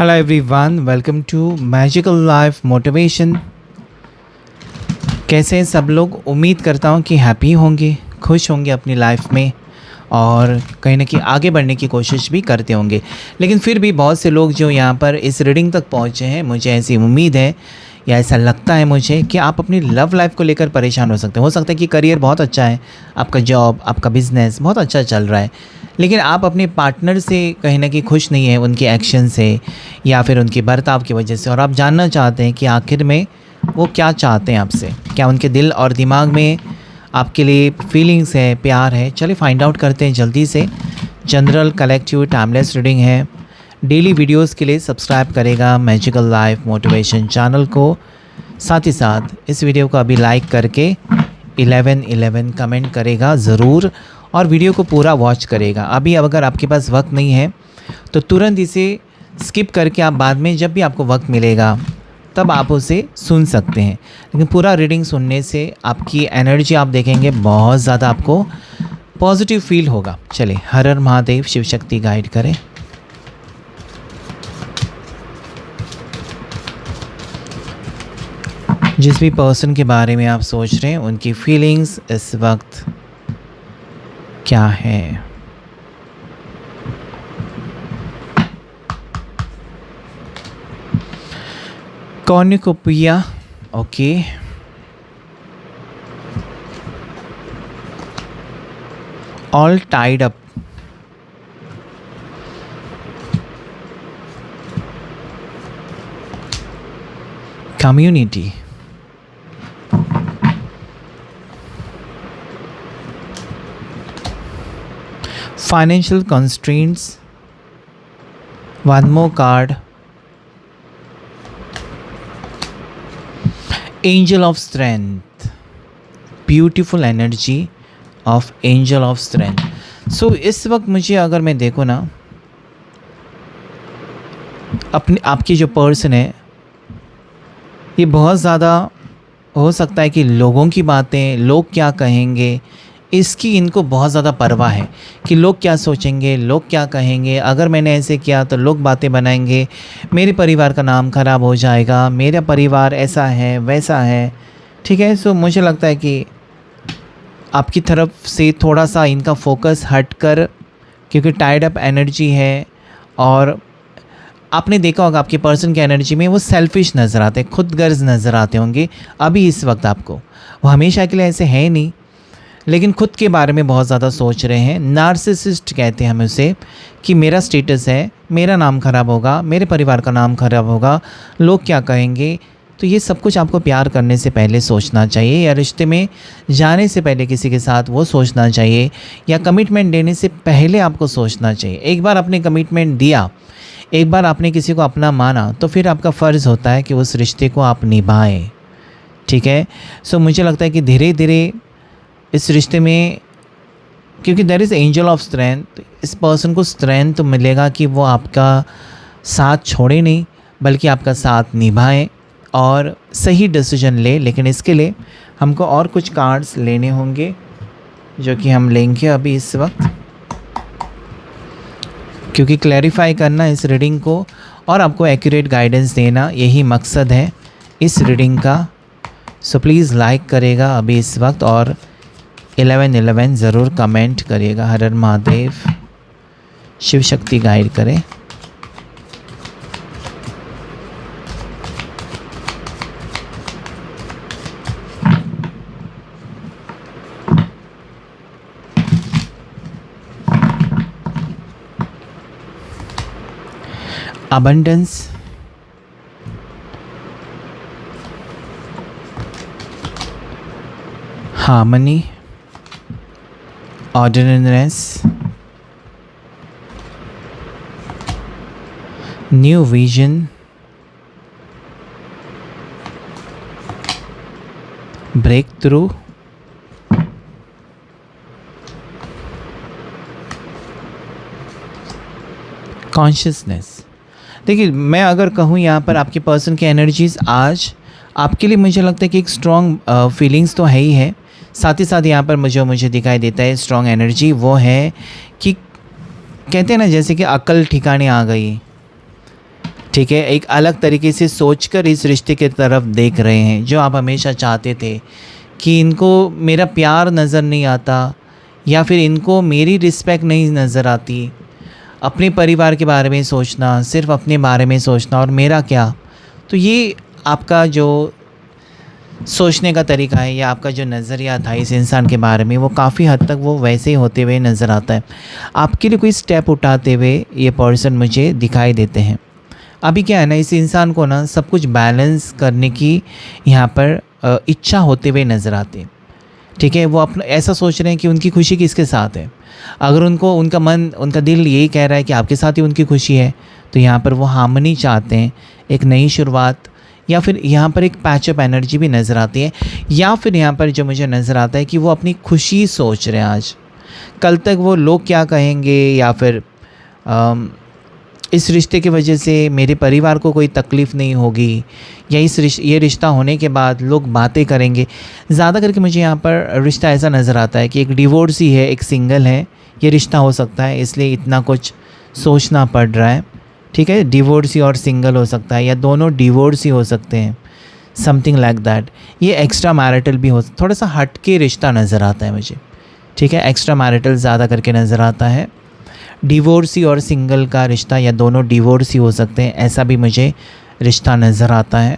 Hello everyone, welcome to magical life motivation. कैसे हैं सब लोग? उम्मीद करता हूं कि हैप्पी होंगे, खुश होंगे अपनी लाइफ में और कहीं ना कहीं आगे बढ़ने की कोशिश भी करते होंगे। लेकिन फिर भी बहुत से लोग जो यहाँ पर इस रीडिंग तक पहुँचे हैं, मुझे ऐसी उम्मीद है या ऐसा लगता है मुझे कि आप अपनी लव लाइफ को लेकर परेशान हो सकते हैं। हो सकता है कि करियर बहुत अच्छा है, आपका जॉब, आपका बिज़नेस बहुत अच्छा चल रहा है, लेकिन आप अपने पार्टनर से कहीं ना कहीं खुश नहीं हैं, उनके एक्शन से या फिर उनके बर्ताव की वजह से, और आप जानना चाहते हैं कि आखिर में वो क्या चाहते हैं आपसे। क्या उनके दिल और दिमाग में आपके लिए फीलिंग्स है, प्यार है? चलिए फाइंड आउट करते हैं जल्दी से। जनरल, कलेक्टिव, टाइमलेस रीडिंग है। डेली वीडियोस के लिए सब्सक्राइब करेगा मैजिकल लाइफ मोटिवेशन चैनल को। साथ ही साथ इस वीडियो को अभी लाइक करके 11 कमेंट करेगा ज़रूर और वीडियो को पूरा वॉच करेगा। अभी अगर आपके पास वक्त नहीं है तो तुरंत इसे स्किप करके आप बाद में जब भी आपको वक्त मिलेगा तब आप उसे सुन सकते हैं। लेकिन पूरा रीडिंग सुनने से आपकी एनर्जी आप देखेंगे बहुत ज़्यादा आपको पॉजिटिव फील होगा। चलिए, हर हर महादेव, शिव शक्ति गाइड करें। जिस भी पर्सन के बारे में आप सोच रहे हैं उनकी फीलिंग्स इस वक्त क्या है? Cornucopia, okay. All tied up, community, financial constraints, one more card, angel of strength, beautiful energy of angel of strength। so इस वक्त मुझे अगर मैं देखूँ ना, अपने आपकी जो पर्सन है ये बहुत ज़्यादा हो सकता है कि लोगों की बातें, लोग क्या कहेंगे, इसकी इनको बहुत ज़्यादा परवाह है कि लोग क्या सोचेंगे, लोग क्या कहेंगे, अगर मैंने ऐसे किया तो लोग बातें बनाएंगे, मेरे परिवार का नाम खराब हो जाएगा, मेरा परिवार ऐसा है वैसा है। ठीक है, सो मुझे लगता है कि आपकी तरफ से थोड़ा सा इनका फोकस हटकर, क्योंकि टाइड अप एनर्जी है और आपने देखा होगा आपके पर्सन की एनर्जी में वो सेल्फिश नज़र आते हैं, खुद गर्ज नज़र आते होंगे अभी इस वक्त आपको। वो हमेशा के लिए ऐसे है नहीं, लेकिन खुद के बारे में बहुत ज़्यादा सोच रहे हैं। नार्सिसिस्ट कहते हैं हम उसे, कि मेरा स्टेटस है, मेरा नाम खराब होगा, मेरे परिवार का नाम खराब होगा, लोग क्या कहेंगे। तो ये सब कुछ आपको प्यार करने से पहले सोचना चाहिए, या रिश्ते में जाने से पहले किसी के साथ वो सोचना चाहिए, या कमिटमेंट देने से पहले आपको सोचना चाहिए। एक बार आपने कमिटमेंट दिया, एक बार आपने किसी को अपना माना, तो फिर आपका फ़र्ज़ होता है कि उस रिश्ते को आप निभाएं। ठीक है, सो मुझे लगता है कि धीरे धीरे इस रिश्ते में, क्योंकि there is angel of strength, इस पर्सन को स्ट्रेंथ मिलेगा कि वो आपका साथ छोड़े नहीं, बल्कि आपका साथ निभाएं और सही डिसीजन ले। लेकिन इसके लिए हमको और कुछ कार्ड्स लेने होंगे, जो कि हम लेंगे अभी इस वक्त, क्योंकि क्लैरिफाई करना इस रीडिंग को और आपको एक्यूरेट गाइडेंस देना, यही मकसद है इस रीडिंग का। सो प्लीज़ लाइक करेगा अभी इस वक्त और 11 ज़रूर कमेंट करिएगा। हर हर महादेव, शिव शक्ति गाइड करें। Abundance, harmony, ordinariness, new vision, breakthrough, consciousness. देखिए, मैं अगर कहूँ यहाँ पर आपके पर्सन की एनर्जीज़ आज आपके लिए मुझे लगता है कि एक स्ट्रॉन्ग फीलिंग्स तो है ही है, साथ ही साथ यहाँ पर मुझे दिखाई देता है स्ट्रॉन्ग एनर्जी वो है कि कहते हैं ना, जैसे कि अक्ल ठिकाने आ गई, ठीक है, एक अलग तरीके से सोचकर इस रिश्ते की तरफ देख रहे हैं। जो आप हमेशा चाहते थे कि इनको मेरा प्यार नज़र नहीं आता या फिर इनको मेरी रिस्पेक्ट नहीं नज़र आती, अपने परिवार के बारे में सोचना, सिर्फ अपने बारे में सोचना और मेरा क्या। तो ये आपका जो सोचने का तरीका है या आपका जो नज़रिया था इस इंसान के बारे में, वो काफ़ी हद तक वो वैसे ही होते हुए नज़र आता है। आपके लिए कोई स्टेप उठाते हुए ये पर्सन मुझे दिखाई देते हैं। अभी क्या है ना, इस इंसान को ना सब कुछ बैलेंस करने की यहाँ पर इच्छा होते हुए नज़र आते हैं। ठीक है, वो अपना ऐसा सोच रहे हैं कि उनकी खुशी किसके साथ है। अगर उनको उनका मन, उनका दिल यही कह रहा है कि आपके साथ ही उनकी खुशी है, तो यहाँ पर वो हार्मनी चाहते हैं, एक नई शुरुआत, या फिर यहाँ पर एक पैचअप एनर्जी भी नज़र आती है। या फिर यहाँ पर जो मुझे नज़र आता है कि वो अपनी खुशी सोच रहे हैं आज। कल तक वो लोग क्या कहेंगे या फिर इस रिश्ते की वजह से मेरे परिवार को कोई तकलीफ़ नहीं होगी, या ये रिश्ता होने के बाद लोग बातें करेंगे। ज़्यादा करके मुझे यहाँ पर रिश्ता ऐसा नज़र आता है कि एक डिवोर्सी है, एक सिंगल है, ये रिश्ता हो सकता है, इसलिए इतना कुछ सोचना पड़ रहा है। ठीक है, डिवोर्सी और सिंगल हो सकता है, या दोनों डिवोर्सी हो सकते हैं, समथिंग लाइक दैट। ये एक्स्ट्रा मैरिटल भी हो, थोड़ा सा हट के रिश्ता नज़र आता है मुझे। ठीक है, एक्स्ट्रा मैरिटल ज़्यादा करके नज़र आता है। डिवोर्सी और सिंगल का रिश्ता, या दोनों डिवोर्सी हो सकते हैं, ऐसा भी मुझे रिश्ता नज़र आता है।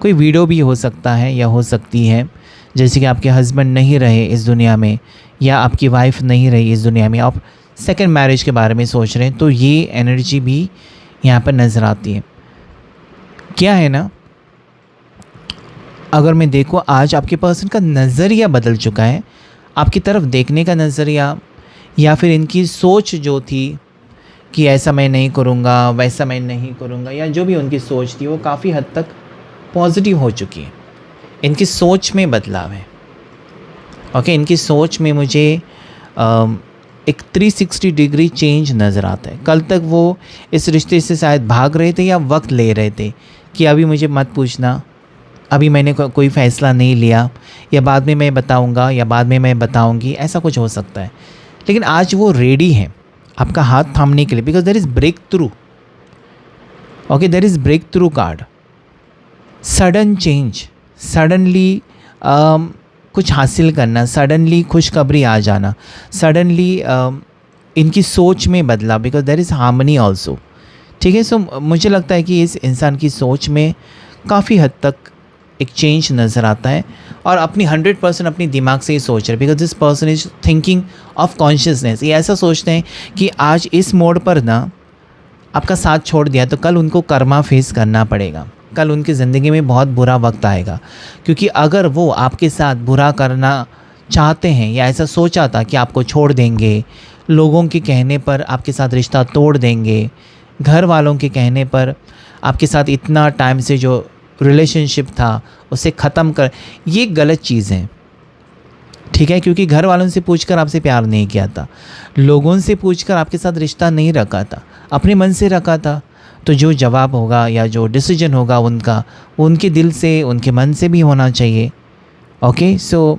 कोई वीडियो भी हो सकता है या हो सकती है, जैसे कि आपके हस्बैंड नहीं रहे इस दुनिया में या आपकी वाइफ नहीं रही इस दुनिया में, आप सेकंड मैरिज के बारे में सोच रहे हैं, तो ये एनर्जी भी यहाँ पर नज़र आती है। क्या है ना, अगर मैं देखूँ आज आपके पर्सन का नज़रिया बदल चुका है, आपकी तरफ देखने का नज़रिया, या फिर इनकी सोच जो थी कि ऐसा मैं नहीं करूँगा, वैसा मैं नहीं करूँगा, या जो भी उनकी सोच थी वो काफ़ी हद तक पॉजिटिव हो चुकी है। इनकी सोच में बदलाव है। ओके, इनकी सोच में मुझे एक 360 डिग्री चेंज नज़र आता है। कल तक वो इस रिश्ते से शायद भाग रहे थे या वक्त ले रहे थे कि अभी मुझे मत पूछना, अभी मैंने कोई फ़ैसला नहीं लिया, या बाद में मैं बताऊँगा, या बाद में मैं बताऊँगी, ऐसा कुछ हो सकता है। लेकिन आज वो रेडी है आपका हाथ थामने के लिए, because there is breakthrough. Okay, there is breakthrough card. Sudden change, suddenly कुछ हासिल करना, सडनली खुशखबरी आ जाना, सडनली इनकी सोच में बदला, because there is harmony also. ठीक है, सो मुझे लगता है कि इस इंसान की सोच में काफ़ी हद तक एक चेंज नज़र आता है, और अपनी 100% अपनी दिमाग से ही सोच रहे, because this person is thinking of consciousness. ये ऐसा सोचते हैं कि आज इस मोड़ पर ना आपका साथ छोड़ दिया तो कल उनको कर्मा फेस करना पड़ेगा, कल उनकी ज़िंदगी में बहुत बुरा वक्त आएगा। क्योंकि अगर वो आपके साथ बुरा करना चाहते हैं या ऐसा सोचा था कि आपको छोड़ देंगे, लोगों के कहने पर आपके साथ रिश्ता तोड़ देंगे, घर वालों के कहने पर आपके साथ इतना टाइम से जो रिलेशनशिप था उसे ख़त्म कर, ये गलत चीज़ है। ठीक है, क्योंकि घर वालों से पूछकर आपसे प्यार नहीं किया था, लोगों से पूछकर आपके साथ रिश्ता नहीं रखा था, अपने मन से रखा था। तो जो जवाब होगा या जो डिसीजन होगा उनका, वो उनके दिल से, उनके मन से भी होना चाहिए। ओके, सो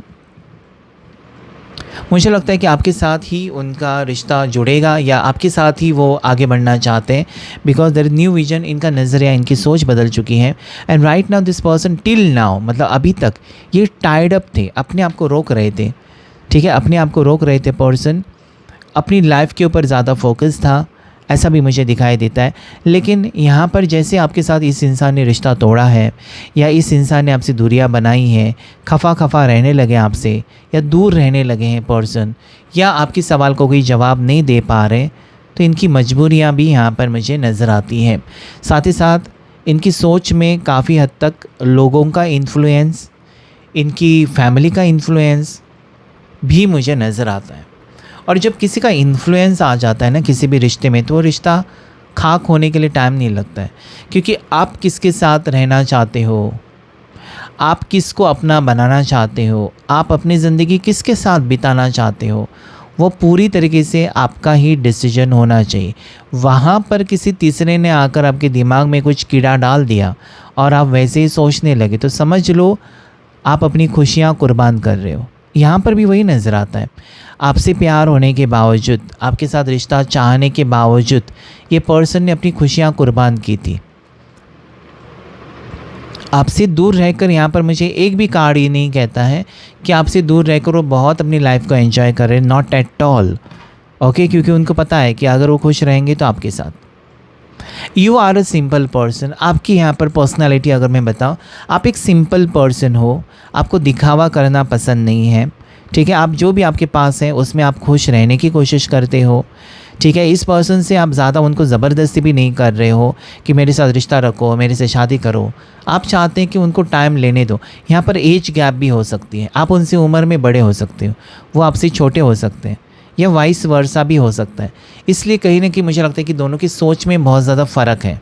मुझे लगता है कि आपके साथ ही उनका रिश्ता जुड़ेगा, या आपके साथ ही वो आगे बढ़ना चाहते हैं, because there is new vision. इनका नज़रिया, इनकी सोच बदल चुकी है। And right now this person till now, मतलब अभी तक ये टाइड अप थे, अपने आप को रोक रहे थे। ठीक है, अपने आप को रोक रहे थे पर्सन, अपनी लाइफ के ऊपर ज़्यादा फोकस था, ऐसा भी मुझे दिखाई देता है। लेकिन यहाँ पर जैसे आपके साथ इस इंसान ने रिश्ता तोड़ा है, या इस इंसान ने आपसे दूरियाँ बनाई हैं, खफा रहने लगे आपसे, या दूर रहने लगे हैं पर्सन, या आपके सवाल को कोई जवाब नहीं दे पा रहे, तो इनकी मजबूरियाँ भी यहाँ पर मुझे नज़र आती हैं। साथ ही साथ इनकी सोच में काफ़ी हद तक लोगों का इन्फ्लुएंस, इनकी फैमिली का इन्फ्लुएंस भी मुझे नज़र आता है। और जब किसी का इन्फ्लुएंस आ जाता है ना किसी भी रिश्ते में, तो वो रिश्ता खाक होने के लिए टाइम नहीं लगता है। क्योंकि आप किसके साथ रहना चाहते हो, आप किसको अपना बनाना चाहते हो, आप अपनी ज़िंदगी किसके साथ बिताना चाहते हो, वो पूरी तरीके से आपका ही डिसीजन होना चाहिए। वहाँ पर किसी तीसरे ने आकर आपके दिमाग में कुछ कीड़ा डाल दिया और आप वैसे ही सोचने लगे, तो समझ लो आप अपनी खुशियाँ कुर्बान कर रहे हो। यहाँ पर भी वही नज़र आता है। आपसे प्यार होने के बावजूद, आपके साथ रिश्ता चाहने के बावजूद, ये पर्सन ने अपनी खुशियाँ कुर्बान की थी। आपसे दूर रहकर, यहाँ पर मुझे एक भी कार्ड ये नहीं कहता है कि आपसे दूर रहकर वो बहुत अपनी लाइफ को एंजॉय कर रहे हैं, नॉट एट ऑल। ओके, क्योंकि उनको पता है कि अगर वो खुश रहेंगे तो आपके साथ। You are a simple person. आपकी यहाँ पर पर्सनालिटी अगर मैं बताऊँ, आप एक सिंपल पर्सन हो, आपको दिखावा करना पसंद नहीं है। ठीक है, आप जो भी आपके पास है उसमें आप खुश रहने की कोशिश करते हो। ठीक है, इस पर्सन से आप ज़्यादा उनको ज़बरदस्ती भी नहीं कर रहे हो कि मेरे साथ रिश्ता रखो, मेरे से शादी करो। आप चाहते हैं कि उनको टाइम लेने दो। यहाँ पर एज गैप भी हो सकती है, आप उनसे उम्र में बड़े हो सकते हो, वो आपसे छोटे हो सकते हैं, या वाइस वर्सा भी हो सकता है। इसलिए कहीं ना कहीं मुझे लगता है कि दोनों की सोच में बहुत ज़्यादा फ़र्क है।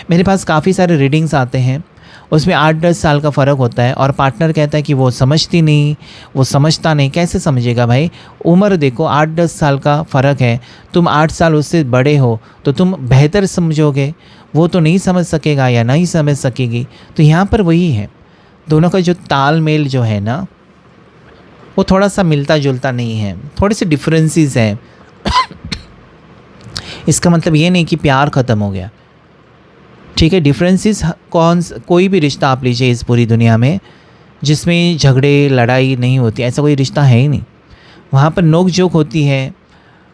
मेरे पास काफ़ी सारे रीडिंग्स आते हैं, उसमें 8-10 साल का फ़र्क होता है, और पार्टनर कहता है कि वो समझती नहीं, वो समझता नहीं। कैसे समझेगा भाई? उम्र देखो, 8-10 साल का फ़र्क है, तुम 8 साल उससे बड़े हो तो तुम बेहतर समझोगे, वो तो नहीं समझ सकेगा या नहीं समझ सकेगी। तो यहाँ पर वही है, दोनों का जो तालमेल जो है ना, वो थोड़ा सा मिलता जुलता नहीं है, थोड़े से डिफरेंसेस हैं। इसका मतलब ये नहीं कि प्यार ख़त्म हो गया। ठीक है, डिफरेंसेस कोई भी रिश्ता आप लीजिए इस पूरी दुनिया में जिसमें झगड़े लड़ाई नहीं होती, ऐसा कोई रिश्ता है ही नहीं। वहाँ पर नोक झोंक होती है,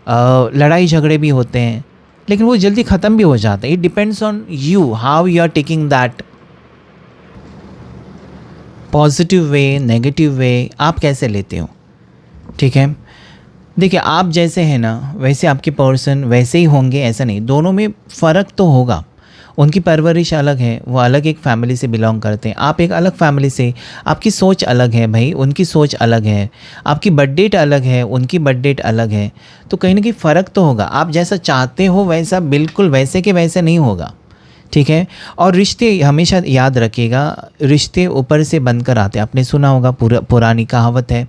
लड़ाई झगड़े भी होते हैं, लेकिन वो जल्दी ख़त्म भी हो जाता है। It depends on you, how you are taking that, positive way, negative way, आप कैसे लेते हो। ठीक है, देखिए आप जैसे हैं ना वैसे आपके पर्सन वैसे ही होंगे, ऐसा नहीं, दोनों में फ़र्क तो होगा। उनकी परवरिश अलग है, वो अलग एक फैमिली से बिलोंग करते हैं, आप एक अलग फैमिली से, आपकी सोच अलग है भाई, उनकी सोच अलग है, आपकी बर्थ डेट अलग है, उनकी बर्थ डेट अलग है, तो कहीं ना कहीं फ़र्क तो होगा। आप जैसा चाहते हो वैसा बिल्कुल वैसे के वैसे नहीं होगा। ठीक है, और रिश्ते हमेशा याद रखिएगा, रिश्ते ऊपर से बनकर आते हैं। आपने सुना होगा, पुरानी कहावत है,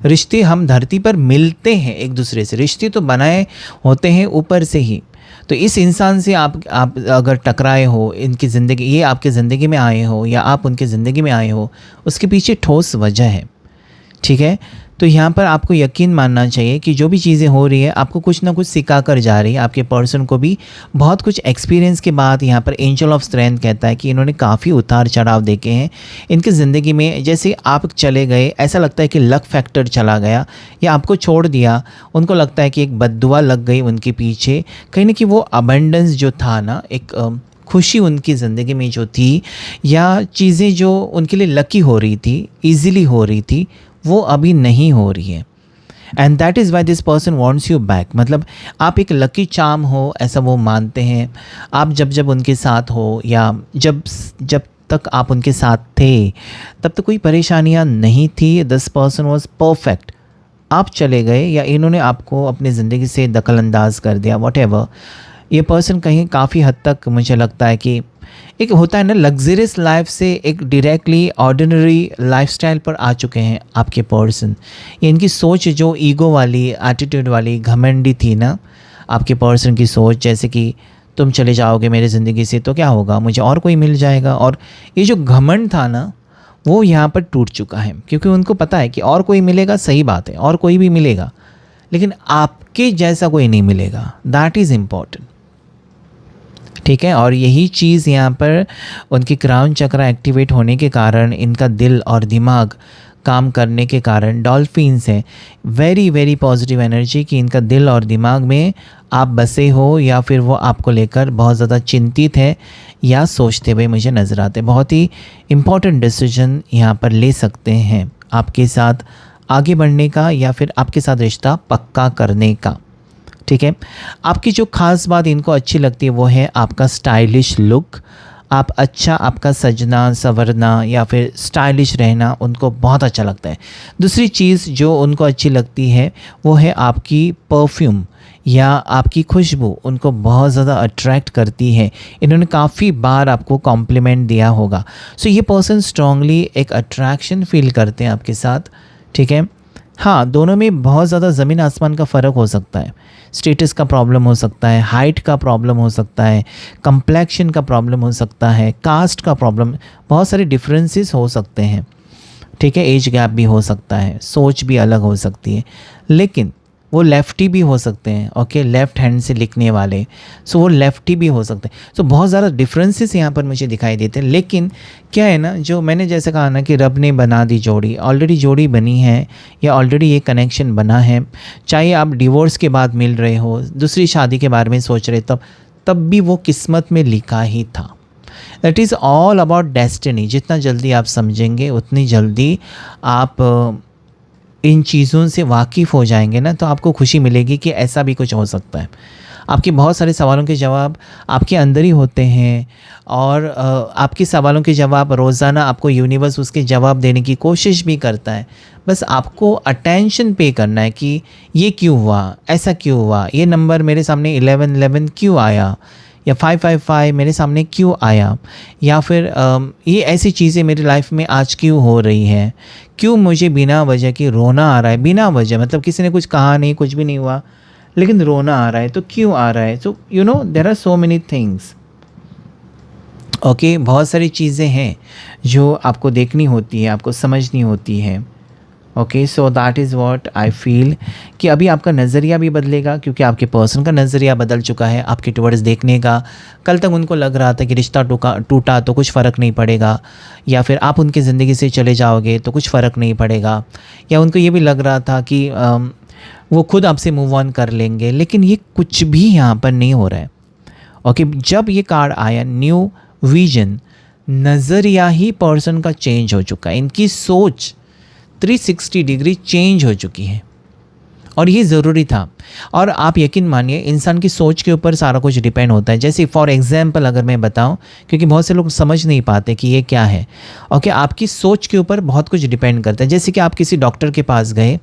रिश्ते हम धरती पर मिलते हैं एक दूसरे से, रिश्ते तो बनाए होते हैं ऊपर से ही। तो इस इंसान से आप अगर टकराए हो, इनकी ज़िंदगी, ये आपके ज़िंदगी में आए हो या आप उनकी ज़िंदगी में आए हो, उसके पीछे ठोस वजह है। ठीक है, तो यहाँ पर आपको यकीन मानना चाहिए कि जो भी चीज़ें हो रही है आपको कुछ ना कुछ सिखा कर जा रही है। आपके पर्सन को भी बहुत कुछ एक्सपीरियंस के बाद यहाँ पर एंजल ऑफ स्ट्रेंथ कहता है कि इन्होंने काफ़ी उतार चढ़ाव देखे हैं इनकी ज़िंदगी में। जैसे आप चले गए, ऐसा लगता है कि लक फैक्टर चला गया या आपको छोड़ दिया, उनको लगता है कि एक बद्दुआ लग गई उनके पीछे। कहीं ना कहीं वो अबंडेंस जो था ना, एक खुशी उनकी ज़िंदगी में जो थी, या चीज़ें जो उनके लिए लकी हो रही थी, ईजिली हो रही थी, वो अभी नहीं हो रही है। And that is why this person wants you back. मतलब आप एक लकी चार्म हो, ऐसा वो मानते हैं। आप जब उनके साथ हो, या जब तक आप उनके साथ थे तब तक कोई परेशानियां नहीं थी। This person was perfect. आप चले गए या इन्होंने आपको अपनी ज़िंदगी से दखल अंदाज कर दिया, वॉट एवर। ये पर्सन कहीं काफ़ी हद तक मुझे लगता है कि एक होता है ना, लग्जरियस लाइफ से एक डायरेक्टली ऑर्डिनरी लाइफस्टाइल पर आ चुके हैं आपके पर्सन। ये इनकी सोच जो ईगो वाली, एटीट्यूड वाली, घमंडी थी ना आपके पर्सन की सोच, जैसे कि तुम चले जाओगे मेरी ज़िंदगी से तो क्या होगा, मुझे और कोई मिल जाएगा। और ये जो घमंड था ना, वो यहाँ पर टूट चुका है, क्योंकि उनको पता है कि और कोई मिलेगा, सही बात है, और कोई भी मिलेगा, लेकिन आपके जैसा कोई नहीं मिलेगा। That is important. ठीक है, और यही चीज़ यहाँ पर उनकी क्राउन चक्रा एक्टिवेट होने के कारण, इनका दिल और दिमाग काम करने के कारण, डॉल्फिन्स है वेरी वेरी पॉजिटिव एनर्जी कि इनका दिल और दिमाग में आप बसे हो, या फिर वो आपको लेकर बहुत ज़्यादा चिंतित है या सोचते हुए मुझे नज़र आते। बहुत ही इम्पॉर्टेंट डिसीजन यहाँ पर ले सकते हैं आपके साथ आगे बढ़ने का, या फिर आपके साथ रिश्ता पक्का करने का। ठीक है, आपकी जो ख़ास बात इनको अच्छी लगती है वो है आपका स्टाइलिश लुक। आप अच्छा, आपका सजना संवरना या फिर स्टाइलिश रहना उनको बहुत अच्छा लगता है। दूसरी चीज़ जो उनको अच्छी लगती है वो है आपकी परफ्यूम या आपकी खुशबू, उनको बहुत ज़्यादा अट्रैक्ट करती है। इन्होंने काफ़ी बार आपको कॉम्प्लीमेंट दिया होगा। सो ये पर्सन स्ट्रांगली एक अट्रैक्शन फील करते हैं आपके साथ। ठीक है, हाँ, दोनों में बहुत ज़्यादा ज़मीन आसमान का फ़र्क हो सकता है। स्टेटस का प्रॉब्लम हो सकता है, हाइट का प्रॉब्लम हो सकता है, कंप्लेक्शन का प्रॉब्लम हो सकता है, कास्ट का प्रॉब्लम, बहुत सारे डिफरेंसेस हो सकते हैं। ठीक है, एज गैप भी हो सकता है, सोच भी अलग हो सकती है, लेकिन वो लेफ्टी भी हो सकते हैं, ओके, लेफ़्ट हैंड से लिखने वाले, सो वो लेफ्टी भी हो सकते हैं। सो बहुत ज़्यादा डिफरेंसेस यहाँ पर मुझे दिखाई देते हैं। लेकिन क्या है ना, जो मैंने जैसे कहा ना कि रब ने बना दी जोड़ी, ऑलरेडी जोड़ी बनी है या ऑलरेडी ये कनेक्शन बना है, चाहे आप डिवोर्स के बाद मिल रहे हो, दूसरी शादी के बारे में सोच रहे, तब भी वो किस्मत में लिखा ही था। That is all about destiny. जितना जल्दी आप समझेंगे उतनी जल्दी आप इन चीज़ों से वाकिफ़ हो जाएंगे ना, तो आपको खुशी मिलेगी कि ऐसा भी कुछ हो सकता है। आपके बहुत सारे सवालों के जवाब आपके अंदर ही होते हैं, और आपके सवालों के जवाब रोज़ाना आपको यूनिवर्स उसके जवाब देने की कोशिश भी करता है। बस आपको अटेंशन पे करना है कि ये क्यों हुआ, ऐसा क्यों हुआ, ये नंबर मेरे सामने 1111 क्यों आया, या 555 मेरे सामने क्यों आया, या फिर ये ऐसी चीज़ें मेरी लाइफ में आज क्यों हो रही हैं, क्यों मुझे बिना वजह के रोना आ रहा है, बिना वजह मतलब किसी ने कुछ कहा नहीं, कुछ भी नहीं हुआ, लेकिन रोना आ रहा है, तो क्यों आ रहा है। So you know there are so many things, okay, बहुत सारी चीज़ें हैं जो आपको देखनी होती है, आपको समझनी होती है। Okay, so that is what I feel कि अभी आपका नज़रिया भी बदलेगा, क्योंकि आपके पर्सन का नज़रिया बदल चुका है आपके टुवर्ड्स देखने का। कल तक उनको लग रहा था कि रिश्ता टूटा तो कुछ फ़र्क नहीं पड़ेगा, या फिर आप उनकी ज़िंदगी से चले जाओगे तो कुछ फ़र्क नहीं पड़ेगा, या उनको ये भी लग रहा था कि वो खुद आपसे मूव ऑन कर लेंगे, लेकिन ये कुछ भी यहाँ पर नहीं हो रहा है। ओके, जब ये कार्ड आया न्यू विजन, नज़रिया ही पर्सन का चेंज हो चुका है, इनकी सोच 360 डिग्री चेंज हो चुकी है, और ये ज़रूरी था। और आप यकीन मानिए इंसान की सोच के ऊपर सारा कुछ डिपेंड होता है। जैसे फॉर एग्जांपल अगर मैं बताऊं, क्योंकि बहुत से लोग समझ नहीं पाते कि ये क्या है, ओके, आपकी सोच के ऊपर बहुत कुछ डिपेंड करता है। जैसे कि आप किसी डॉक्टर के पास गए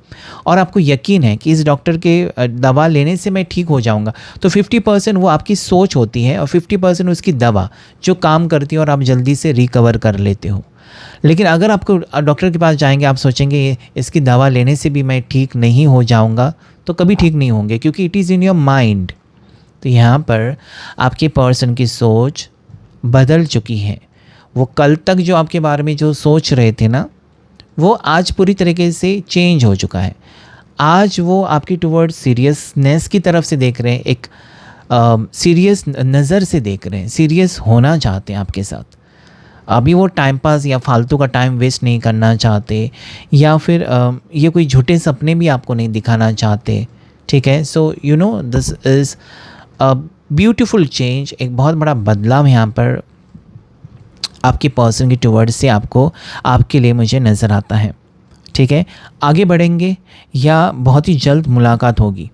और आपको यकीन है कि इस डॉक्टर के दवा लेने से मैं ठीक हो जाऊँगा, तो 50% वो आपकी सोच होती है और 50% उसकी दवा जो काम करती है और आप जल्दी से रिकवर कर लेते हो। लेकिन अगर आपको डॉक्टर के पास जाएंगे, आप सोचेंगे इसकी दवा लेने से भी मैं ठीक नहीं हो जाऊंगा, तो कभी ठीक नहीं होंगे, क्योंकि it is in your mind. तो यहाँ पर आपके पर्सन की सोच बदल चुकी है। वो कल तक जो आपके बारे में जो सोच रहे थे ना, वो आज पूरी तरीके से चेंज हो चुका है। आज वो आपकी टुवर्ड्स सीरियसनेस की तरफ से देख रहे हैं, एक सीरियस नज़र से देख रहे हैं, सीरियस होना चाहते हैं आपके साथ। अभी वो टाइम पास या फालतू का टाइम वेस्ट नहीं करना चाहते, या फिर ये कोई झूठे सपने भी आपको नहीं दिखाना चाहते, ठीक है। So you no this is a beautiful change, एक बहुत बड़ा बदलाव यहाँ पर आपके पर्सन की टुवर्ड्स से आपको, आपके लिए मुझे नज़र आता है, ठीक है। आगे बढ़ेंगे या बहुत ही जल्द मुलाकात होगी,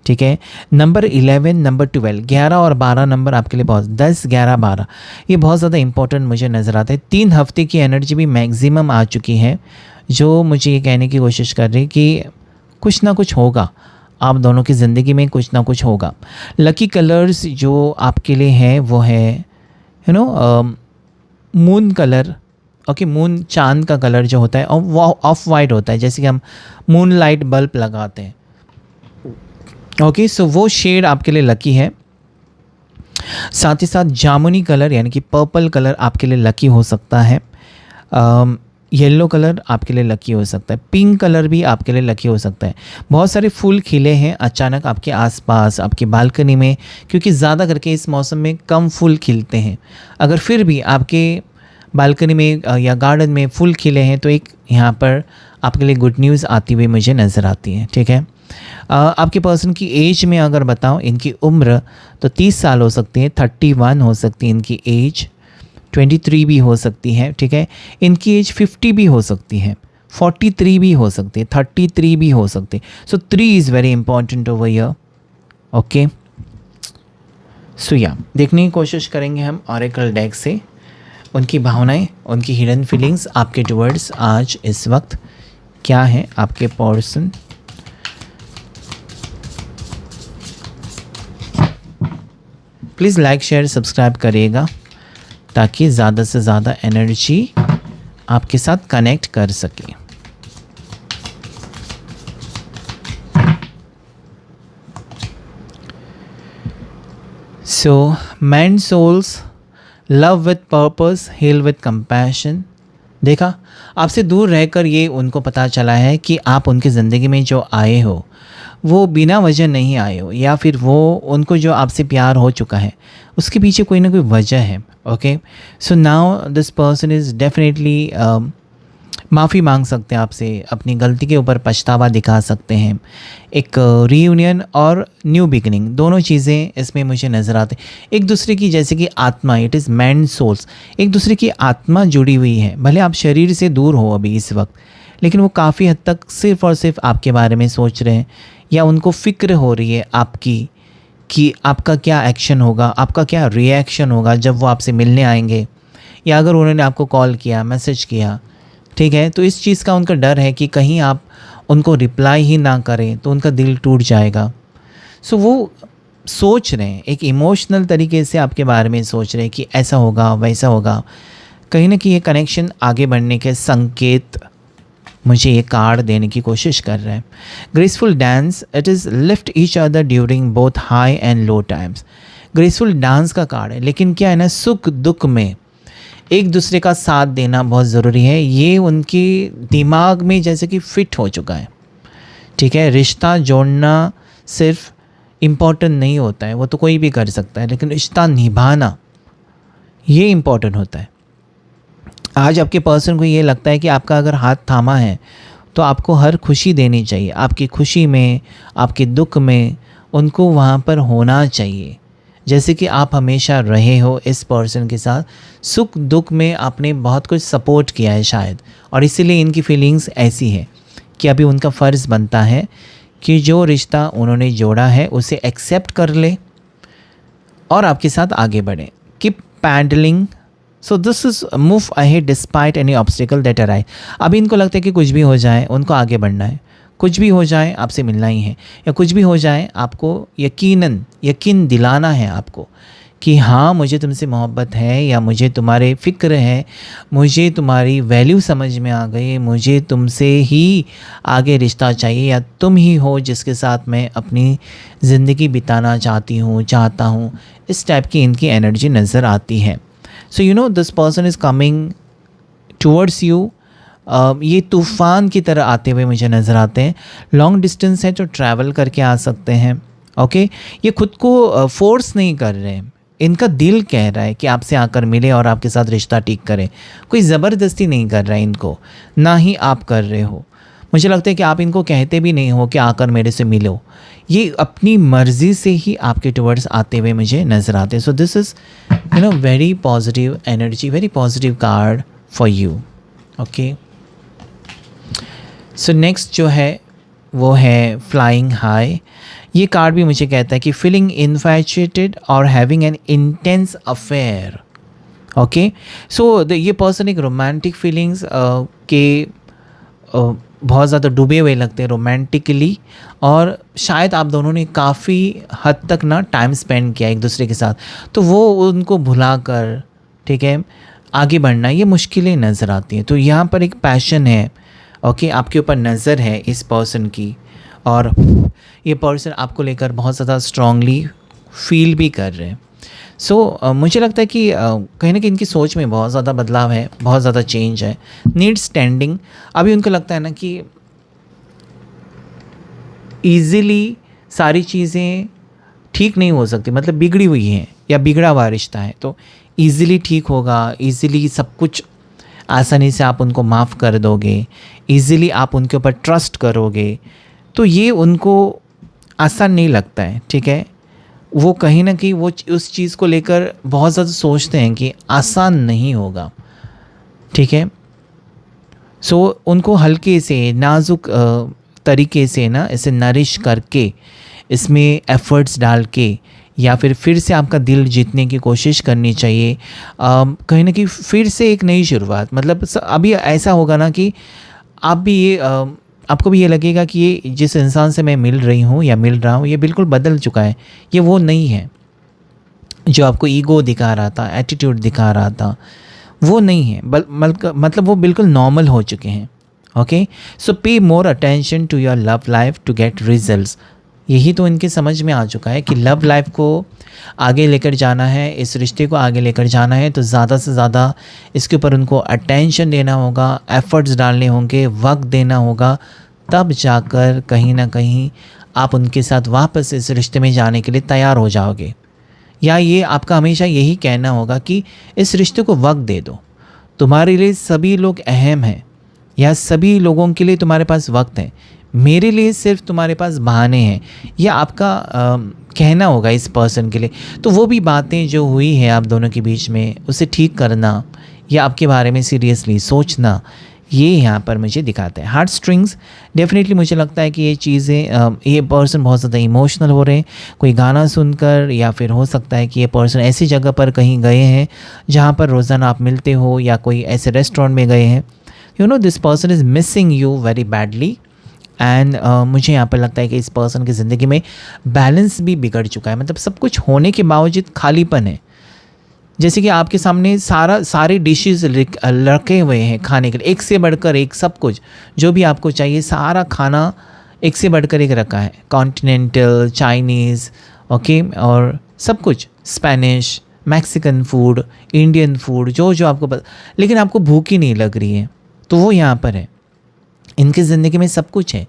ठीक है। नंबर 11, नंबर 12, 11 और 12 नंबर आपके लिए बहुत, 10, 11, 12 ये बहुत ज़्यादा इंपॉर्टेंट मुझे नज़र आता है। 3 हफ्ते की एनर्जी भी मैक्सिमम आ चुकी है, जो मुझे ये कहने की कोशिश कर रही है कि कुछ ना कुछ होगा, आप दोनों की ज़िंदगी में कुछ ना कुछ होगा। लकी कलर्स जो आपके लिए हैं वो है you know moon colour, okay, moon चांद का कलर जो होता है, और वो ऑफ वाइट होता है, जैसे कि हम मून लाइट बल्ब लगाते हैं, ओके। सो वो शेड आपके लिए लकी है। साथ ही साथ जामुनी कलर यानी कि पर्पल कलर आपके लिए लकी हो सकता है। येलो कलर आपके लिए लकी हो सकता है। पिंक कलर भी आपके लिए लकी हो सकता है। बहुत सारे फूल खिले हैं अचानक आपके आसपास, आपकी बालकनी में, क्योंकि ज़्यादा करके इस मौसम में कम फूल खिलते हैं। अगर फिर भी आपके बालकनी में या गार्डन में फूल खिले हैं, तो एक यहाँ पर आपके लिए गुड न्यूज़ आती हुई मुझे नज़र आती है, ठीक है। आपके पर्सन की एज में अगर बताऊं, इनकी उम्र तो 30 साल हो सकती है, 31 हो सकती है इनकी एज, 23 भी हो सकती है, ठीक है। इनकी एज 50 भी हो सकती है, 43 भी हो सकती है, 33 भी हो सकती है। So 3 is very important over here, okay. So या देखने की कोशिश करेंगे हम ऑरेकल डेक से उनकी भावनाएं, उनकी हिडन फीलिंग्स आपके टुवर्ड्स आज इस वक्त क्या है आपके person. Please like share subscribe करिएगा ताकि ज़्यादा से ज़्यादा एनर्जी आपके साथ कनेक्ट कर सके। So man souls love with purpose, heal with compassion. देखा, आपसे दूर रहकर ये उनको पता चला है कि आप उनकी ज़िंदगी में जो आए हो वो बिना वजह नहीं आए हो, या फिर वो उनको जो आपसे प्यार हो चुका है उसके पीछे कोई ना कोई वजह है। Okay, so now this person is definitely माफ़ी मांग सकते हैं आपसे, अपनी गलती के ऊपर पछतावा दिखा सकते हैं। एक रीयूनियन और न्यू बिगिनिंग दोनों चीज़ें इसमें मुझे नज़र आते हैं। एक दूसरे की जैसे कि आत्मा, इट इज़ मैन सोल्स, एक दूसरे की आत्मा जुड़ी हुई है। भले आप शरीर से दूर हो अभी इस वक्त, लेकिन वो काफ़ी हद तक सिर्फ़ और सिर्फ आपके बारे में सोच रहे हैं, या उनको फ़िक्र हो रही है आपकी कि आपका क्या एक्शन होगा, आपका क्या रिएक्शन होगा जब वो आपसे मिलने आएंगे, या अगर उन्होंने आपको कॉल किया, मैसेज किया, ठीक है, तो इस चीज़ का उनका डर है कि कहीं आप उनको रिप्लाई ही ना करें तो उनका दिल टूट जाएगा। सो वो सोच रहे हैं, एक इमोशनल तरीके से आपके बारे में सोच रहे हैं कि ऐसा होगा वैसा होगा। कहीं ना कहीं ये कनेक्शन आगे बढ़ने के संकेत मुझे ये कार्ड देने की कोशिश कर रहा है। Graceful dance, it is lift each other during both high and low times. Graceful dance का कार्ड है, लेकिन क्या है ना, सुख दुख में एक दूसरे का साथ देना बहुत ज़रूरी है। ये उनके दिमाग में जैसे कि फिट हो चुका है, ठीक है। रिश्ता जोड़ना सिर्फ इम्पॉर्टेंट नहीं होता है, वो तो कोई भी कर सकता है, लेकिन रिश्ता निभाना ये इम्पॉर्टेंट होता है। आज आपके पर्सन को ये लगता है कि आपका अगर हाथ थामा है तो आपको हर खुशी देनी चाहिए, आपकी खुशी में, आपके दुख में उनको वहाँ पर होना चाहिए, जैसे कि आप हमेशा रहे हो इस पर्सन के साथ। सुख दुख में आपने बहुत कुछ सपोर्ट किया है शायद, और इसीलिए इनकी फीलिंग्स ऐसी है कि अभी उनका फ़र्ज़ बनता है कि जो रिश्ता उन्होंने जोड़ा है उसे एक्सेप्ट कर ले और आपके साथ आगे बढ़े। Keep paddling, so this is move ahead despite any obstacle that arise. अभी इनको लगता है कि कुछ भी हो जाए उनको आगे बढ़ना है, कुछ भी हो जाए आपसे मिलना ही है, या कुछ भी हो जाए आपको यकीन दिलाना है आपको कि हाँ मुझे तुमसे मोहब्बत है, या मुझे तुम्हारे फ़िक्र है, मुझे तुम्हारी वैल्यू समझ में आ गई, मुझे तुमसे ही आगे रिश्ता चाहिए, या तुम ही हो जिसके साथ मैं अपनी ज़िंदगी बिताना चाहता हूँ। इस टाइप की इनकी एनर्जी नज़र आती है। So you no this person is coming towards you. ये तूफ़ान की तरह आते हुए मुझे नज़र आते हैं। लॉन्ग डिस्टेंस है तो ट्रैवल करके आ सकते हैं। ओके, ये खुद को फोर्स नहीं कर रहे हैं, इनका दिल कह रहा है कि आपसे आकर मिले और आपके साथ रिश्ता ठीक करें। कोई ज़बरदस्ती नहीं कर रहा है इनको, ना ही आप कर रहे हो। मुझे लगता है कि आप इनको कहते भी नहीं हो कि आकर मेरे से मिलो, ये अपनी मर्ज़ी से ही आपके टुवर्ड्स आते हुए मुझे नज़र आते हैं। सो this is you know very positive energy, very positive card for you. Okay, so next जो है वो है फ्लाइंग हाई। ये कार्ड भी मुझे कहता है कि फीलिंग इन्फैचुएटेड और having an intense affair. Okay, so ये पर्सन एक रोमांटिक फीलिंग्स के बहुत ज़्यादा डूबे हुए लगते हैं रोमांटिकली, और शायद आप दोनों ने काफ़ी हद तक ना टाइम स्पेंड किया एक दूसरे के साथ, तो वो उनको भुला कर, ठीक है, आगे बढ़ना ये मुश्किलें नज़र आती हैं। तो यहाँ पर एक पैशन है, ओके, आपके ऊपर नज़र है इस पर्सन की, और ये पर्सन आपको लेकर बहुत ज़्यादा स्ट्रांगली फील भी कर रहे हैं। सो मुझे लगता है कि कहीं ना कहीं इनकी सोच में बहुत ज़्यादा बदलाव है, बहुत ज़्यादा चेंज है। नीड स्टैंडिंग, अभी उनको लगता है ना कि ईज़िली सारी चीज़ें ठीक नहीं हो सकती, मतलब बिगड़ी हुई हैं या बिगड़ा हुआ रिश्ता है तो ईज़िली ठीक होगा, ईज़िली सब कुछ आसानी से आप उनको माफ़ कर दोगे, ईज़िली आप उनके ऊपर ट्रस्ट करोगे, तो ये उनको आसान नहीं लगता है, ठीक है। वो कहीं ना कहीं वो उस चीज़ को लेकर बहुत ज़्यादा सोचते हैं कि आसान नहीं होगा, ठीक है। सो उनको हल्के से नाजुक तरीके से ना इसे नरिश करके, इसमें एफ़र्ट्स डाल के, या फिर से आपका दिल जीतने की कोशिश करनी चाहिए। कहीं ना कहीं फिर से एक नई शुरुआत, मतलब अभी ऐसा होगा ना कि आप भी ये आपको भी ये लगेगा कि ये जिस इंसान से मैं मिल रही हूँ या मिल रहा हूँ ये बिल्कुल बदल चुका है, ये वो नहीं है जो आपको ईगो दिखा रहा था, एटीट्यूड दिखा रहा था, वो नहीं है, मतलब वो बिल्कुल नॉर्मल हो चुके हैं। Okay, so pay more attention to your love life to get results. यही तो इनके समझ में आ चुका है कि लव लाइफ को आगे लेकर जाना है, इस रिश्ते को आगे लेकर जाना है, तो ज़्यादा से ज़्यादा इसके ऊपर उनको अटेंशन देना होगा, एफ़र्ट्स डालने होंगे, वक्त देना होगा, तब जाकर कहीं ना कहीं आप उनके साथ वापस इस रिश्ते में जाने के लिए तैयार हो जाओगे, या ये आपका हमेशा यही कहना होगा कि इस रिश्ते को वक्त दे दो, तुम्हारे लिए सभी लोग अहम हैं, या सभी लोगों के लिए तुम्हारे पास वक्त है, मेरे लिए सिर्फ तुम्हारे पास बहाने हैं, यह आपका कहना होगा इस पर्सन के लिए। तो वो भी बातें जो हुई है आप दोनों के बीच में, उसे ठीक करना या आपके बारे में सीरियसली सोचना, ये यहाँ पर मुझे दिखाता है। हार्ट स्ट्रिंग्स, डेफिनेटली मुझे लगता है कि ये चीज़ें, ये पर्सन बहुत ज़्यादा इमोशनल हो रहे हैं कोई गाना सुनकर, या फिर हो सकता है कि ये पर्सन ऐसी जगह पर कहीं गए हैं जहाँ पर रोज़ाना आप मिलते हो, या कोई ऐसे रेस्टोरेंट में गए हैं। You know this person is missing you very badly, and मुझे यहाँ पर लगता है कि इस पर्सन की ज़िंदगी में बैलेंस भी बिगड़ चुका है। मतलब सब कुछ होने के बावजूद खालीपन है, जैसे कि आपके सामने सारे डिशेस रखे हुए हैं खाने के लिए, एक से बढ़कर एक, सब कुछ जो भी आपको चाहिए सारा खाना एक से बढ़कर एक रखा है, कॉन्टिनेंटल, चाइनीज़, ओके, और सब कुछ, Spanish, Mexican food, Indian food, जो जो आपको लेकिन आपको भूख ही नहीं लग रही है। तो वो यहाँ पर है, इनकी ज़िंदगी में सब कुछ है,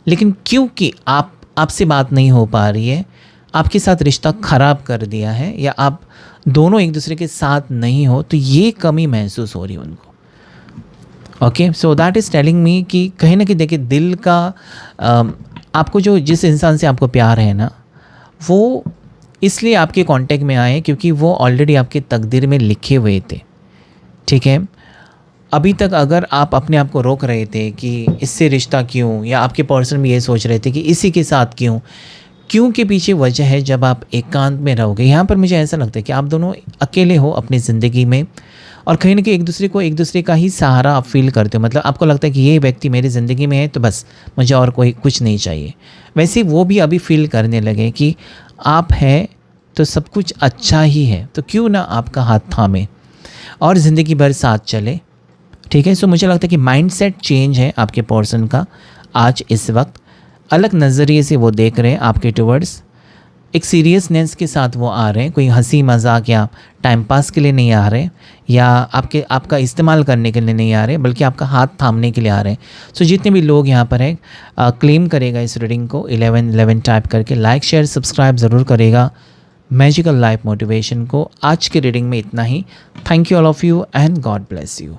लेकिन क्योंकि आपसे बात नहीं हो पा रही है, आपके साथ रिश्ता ख़राब कर दिया है, या आप दोनों एक दूसरे के साथ नहीं हो, तो ये कमी महसूस हो रही है उनको। Okay, so that is telling me कि कहीं ना कहीं देखिए दिल का आपको जिस इंसान से आपको प्यार है ना, वो इसलिए आपके कांटेक्ट में आए क्योंकि वो ऑलरेडी आपके तकदीर में लिखे हुए थे। ठीक है, अभी तक अगर आप अपने आप को रोक रहे थे कि इससे रिश्ता क्यों, या आपके पर्सन भी ये सोच रहे थे कि इसी के साथ क्यों के पीछे वजह है जब आप एकांत में रहोगे। यहाँ पर मुझे ऐसा लगता है कि आप दोनों अकेले हो अपनी ज़िंदगी में, और कहीं ना कहीं एक दूसरे का ही सहारा आप फील करते हो। मतलब आपको लगता है कि ये व्यक्ति मेरी ज़िंदगी में है तो बस मुझे और कोई कुछ नहीं चाहिए। वैसे वो भी अभी फील करने लगे कि आप हैं तो सब कुछ अच्छा ही है, तो क्यों ना आपका हाथ थामे और ज़िंदगी भर साथ चले। ठीक है, सो मुझे लगता है कि माइंडसेट चेंज है आपके पर्सन का आज इस वक्त, अलग नज़रिए से वो देख रहे हैं आपके टुवर्ड्स, एक सीरियसनेस के साथ वो आ रहे हैं, कोई हंसी मजाक या टाइम पास के लिए नहीं आ रहे, या आपका इस्तेमाल करने के लिए नहीं आ रहे, बल्कि आपका हाथ थामने के लिए आ रहे हैं। सो जितने भी लोग यहाँ पर हैं, क्लेम करेगा इस रीडिंग को 1111 टाइप करके, लाइक शेयर सब्सक्राइब ज़रूर करेगा मैजिकल लाइफ मोटिवेशन को। आज के रीडिंग में इतना ही। Thank you all of you and God bless you.